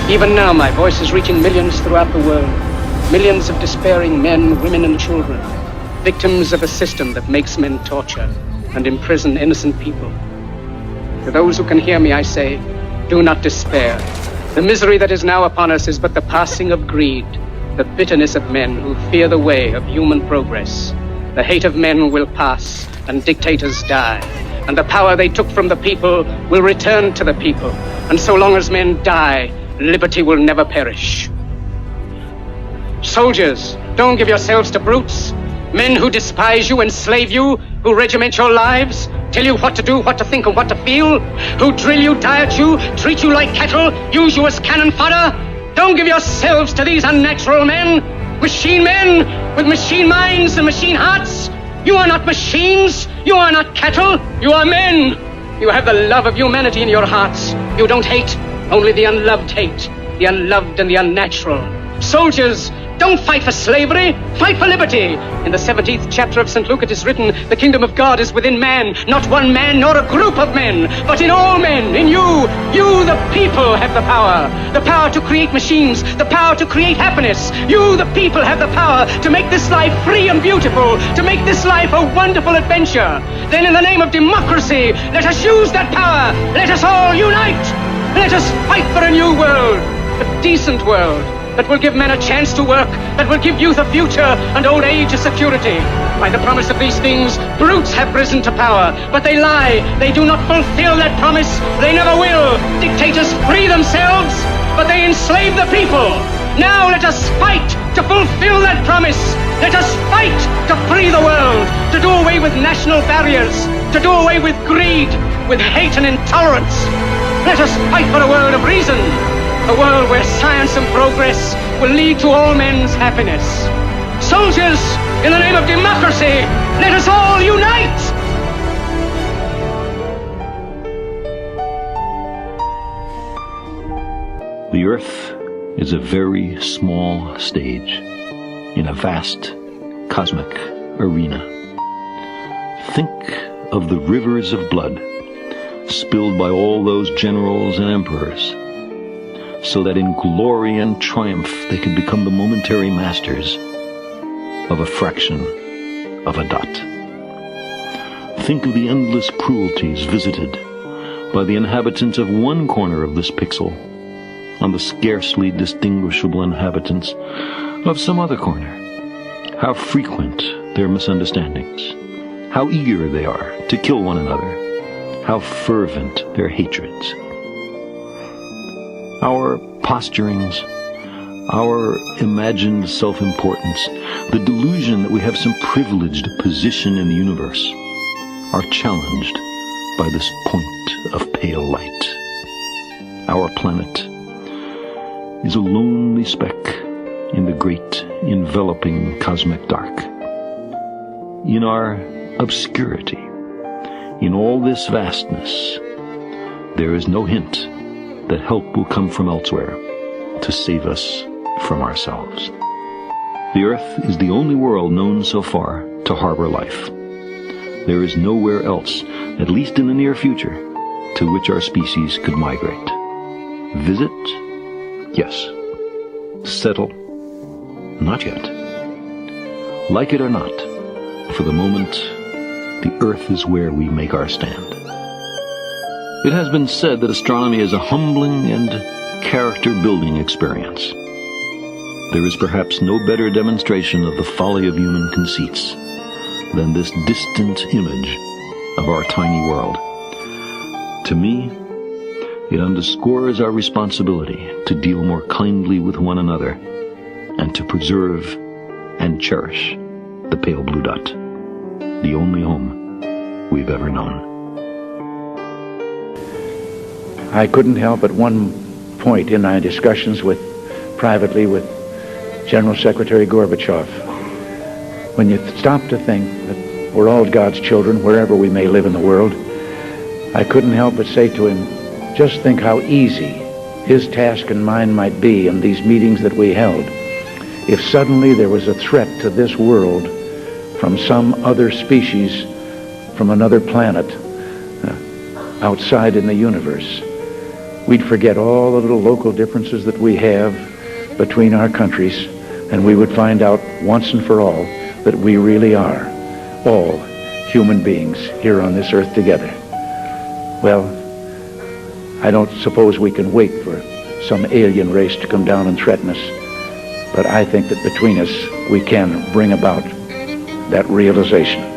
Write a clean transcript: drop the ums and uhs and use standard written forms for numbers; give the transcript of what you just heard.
Even now, my voice is reaching millions throughout the world. Millions of despairing men, women, and children, victims of a system that makes men torture and imprison innocent people. To those who can hear me, I say, do not despair. The misery that is now upon us is but the passing of greed, the bitterness of men who fear the way of human progress. The hate of men will pass, and dictators die, and the power they took from the people will return to the people. And so long as men die, liberty will never perish. Soldiers, don't give yourselves to brutes, men who despise you, enslave you, who regiment your lives, tell you what to do, what to think, and what to feel, who drill you, diet you, treat you like cattle, use you as cannon fodder. Don't give yourselves to these unnatural men with machine minds and machine hearts. You are not machines, you are not cattle, you are men. You have the love of humanity in your hearts. You don't hate, only the unloved hate, the unloved and the unnatural. Soldiers, don't fight for slavery, fight for liberty. In the 17th chapter of St. Luke it is written, the kingdom of God is within man, not one man nor a group of men, but in all men, in you. You, the people, have the power to create machines, the power to create happiness. You, the people, have the power to make this life free and beautiful, to make this life a wonderful adventure. Then in the name of democracy, let us use that power. Let us all unite. Let us fight for a new world, a decent world, that will give men a chance to work, that will give youth a future and old age a security. By the promise of these things, brutes have risen to power, but they lie. They do not fulfill that promise. They never will. Dictators free themselves, but they enslave the people. Now let us fight to fulfill that promise. Let us fight to free the world, to do away with national barriers, to do away with greed, with hate and intolerance. Let us fight for a world of reason, a world where science and progress will lead to all men's happiness. Soldiers, in the name of democracy, let us all unite! The Earth is a very small stage in a vast cosmic arena. Think of the rivers of blood spilled by all those generals and emperors, so that in glory and triumph they can become the momentary masters of a fraction of a dot. Think of the endless cruelties visited by the inhabitants of one corner of this pixel on the scarcely distinguishable inhabitants of some other corner. How frequent their misunderstandings, how eager they are to kill one another, how fervent their hatreds. Our posturings, our imagined self-importance, the delusion that we have some privileged position in the universe, are challenged by this point of pale light. Our planet is a lonely speck in the great enveloping cosmic dark. In our obscurity, in all this vastness, there is no hint that help will come from elsewhere to save us from ourselves. The Earth is the only world known so far to harbor life. There is nowhere else, at least in the near future, to which our species could migrate. Visit? Yes. Settle? Not yet. Like it or not, for the moment, the Earth is where we make our stand. It has been said that astronomy is a humbling and character-building experience. There is perhaps no better demonstration of the folly of human conceits than this distant image of our tiny world. To me, it underscores our responsibility to deal more kindly with one another and to preserve and cherish the pale blue dot, the only home we've ever known. I couldn't help at one point in my discussions privately with General Secretary Gorbachev, when you stop to think that we're all God's children wherever we may live in the world, I couldn't help but say to him, just think how easy his task and mine might be in these meetings that we held if suddenly there was a threat to this world from some other species, from another planet, outside in the universe. we'd forget all the little local differences that we have between our countries, and we would find out once and for all that we really are all human beings here on this earth together. Well, I don't suppose we can wait for some alien race to come down and threaten us, but I think that between us we can bring about that realization.